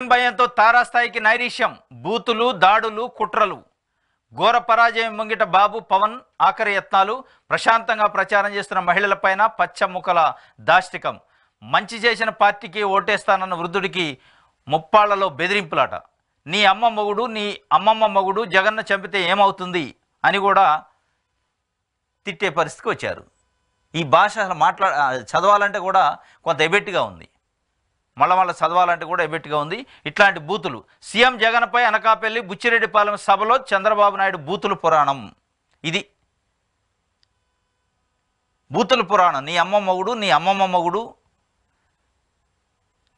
భయంతో తారాస్థాయికి నైరీశ్యం, బూతులు, దాడులు, కుట్రలు. ఘోర పరాజయం ముంగిట బాబు పవన్ ఆఖరి యత్నాలు. ప్రశాంతంగా ప్రచారం చేస్తున్న మహిళలపైన పచ్చముఖల దాష్టికం. మంచి చేసిన పార్టీకి ఓటేస్తానన్న వృద్ధుడికి ముప్పాళ్లలో బెదిరింపులాట. నీ అమ్మ మొగుడు, నీ అమ్మమ్మ మొగుడు జగన్ను చంపితే ఏమవుతుంది అని కూడా తిట్టే పరిస్థితికి వచ్చారు. ఈ భాష చదవాలంటే కూడా కొంత ఎబెట్టిగా ఉంది. మళ్ళీ చదవాలంటే కూడా ఎబెట్టిగా ఉంది. ఇట్లాంటి బూతులు. సీఎం జగన్పై అనకాపల్లి బుచ్చిరెడ్డిపాలెం సభలో చంద్రబాబు నాయుడు బూతుల పురాణం. ఇది బూతుల పురాణం. నీ అమ్మ మొగుడు, నీ అమ్మమ్మ మొగుడు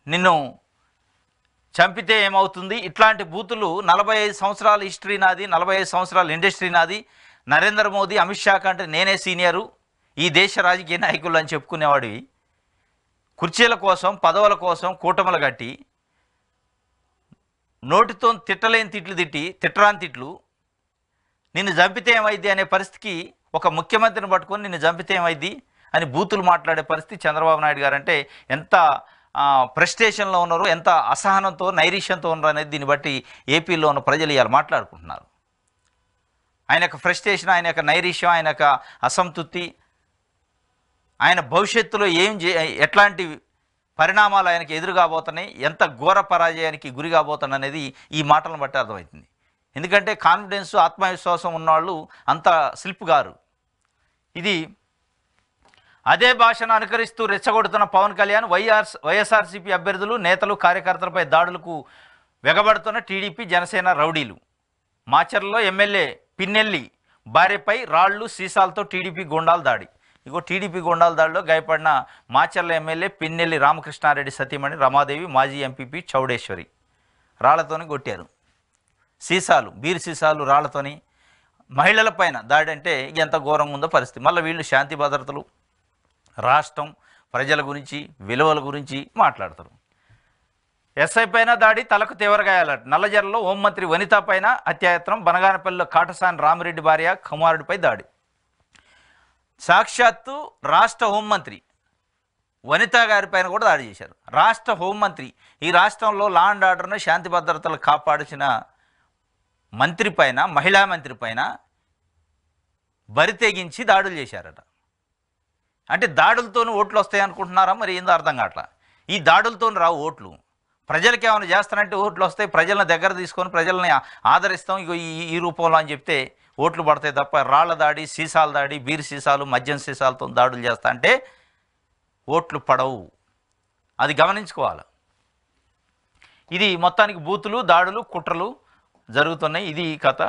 నిన్ను చంపితే ఏమవుతుంది. ఇట్లాంటి బూతులు. 45 సంవత్సరాల హిస్టరీ నాది, 45 సంవత్సరాల ఇండస్ట్రీ నాది. నరేంద్ర మోదీ, అమిత్ షా కంటే నేనే సీనియరు ఈ దేశ రాజకీయ నాయకులు అని చెప్పుకునేవాడివి. కుర్చీల కోసం, పదవుల కోసం కూటములు కట్టి నోటితో తిట్టలేని తిట్లు తిట్టరాని తిట్లు. నిన్ను చంపితే ఏమైద్ది అనే పరిస్థితికి ఒక ముఖ్యమంత్రిని పట్టుకొని నిన్ను చంపితే ఏమైద్ది అని బూతులు మాట్లాడే పరిస్థితి చంద్రబాబు నాయుడు గారు. అంటే ఎంత ఫ్రస్ట్రేషన్లో ఉన్నారు, ఎంత అసహనంతో, నైరీష్యంతో ఉన్నారు అనేది దీన్ని బట్టి ఏపీలో ఉన్న ప్రజలు ఇవాళ మాట్లాడుకుంటున్నారు. ఆయన యొక్క ఫ్రస్ట్రేషన్, ఆయన యొక్క నైరీష్యం, ఆయన యొక్క అసంతృప్తి, ఆయన భవిష్యత్తులో ఎట్లాంటి పరిణామాలు ఆయనకి ఎదురు కాబోతున్నాయి, ఎంత ఘోర పరాజయానికి గురి కాబోతున్నా అనేది ఈ మాటలను బట్టి అర్థమవుతుంది. ఎందుకంటే కాన్ఫిడెన్స్, ఆత్మవిశ్వాసం ఉన్నవాళ్ళు అంత స్లిప్ గారు. ఇది అదే భాషను అనుకరిస్తూ రెచ్చగొడుతున్న పవన్ కళ్యాణ్, వైఎస్ఆర్సీపీ అభ్యర్థులు, నేతలు, కార్యకర్తలపై దాడులకు వెగబడుతున్న టీడీపీ, జనసేన రౌడీలు. మాచర్లలో ఎమ్మెల్యే పిన్నెల్లి భార్యపై రాళ్లు, సీసాలతో టీడీపీ గుండాలు దాడి. ఇగో టీడీపీ గుండాల దాడిలో గాయపడిన మాచర్ల ఎమ్మెల్యే పిన్నెల్లి రామకృష్ణారెడ్డి సతీమణి రమాదేవి, మాజీ ఎంపీపీ చౌడేశ్వరి రాళ్లతోని కొట్టారు. సీసాలు, బీర్ సీసాలు రాళ్లతోని. మహిళల పైన దాడి అంటే ఎంత ఘోరంగా ఉందో పరిస్థితి. మళ్ళీ వీళ్ళు శాంతి భద్రతలు, రాష్ట్రం, ప్రజల గురించి, విలువల గురించి మాట్లాడతారు. ఎస్ఐ పైన దాడి, తలకు తీవ్ర గాయాలట. నల్లజర్లలో హోంమంత్రి వనిత పైన అత్యాయత్నం. బనగానపల్లిలో కాటసాని రామిరెడ్డి భార్య కుమారుడిపై దాడి. సాక్షాత్తు రాష్ట్ర హోంమంత్రి వనిత గారి పైన కూడా దాడి చేశారు. రాష్ట్ర హోంమంత్రి, ఈ రాష్ట్రంలో లా అండ్ ఆర్డర్ను, శాంతి భద్రతలు కాపాడాల్సిన మంత్రి పైన, మహిళా మంత్రి పైన బరి తెగించి దాడులు చేశారట. అంటే దాడులతోనూ ఓట్లు వస్తాయి అనుకుంటున్నారా? మరి ఏందో అర్థం కావట్లా. ఈ దాడులతో రావు ఓట్లు. ప్రజలకి ఏమైనా చేస్తానంటే ఓట్లు వస్తాయి, ప్రజలను దగ్గర తీసుకొని ప్రజల్ని ఆదరిస్తాం ఇగో ఈ రూపంలో అని చెప్తే ఓట్లు పడతాయి తప్ప రాళ్ల దాడి, సీసాల దాడి, బీర్ సీసాలు, మద్యం సీసాలతో దాడులు చేస్తా అంటే ఓట్లు పడవు. అది గమనించుకోవాలి. ఇది మొత్తానికి బూతులు, దాడులు, కుట్రలు జరుగుతున్నాయి. ఇది కథ.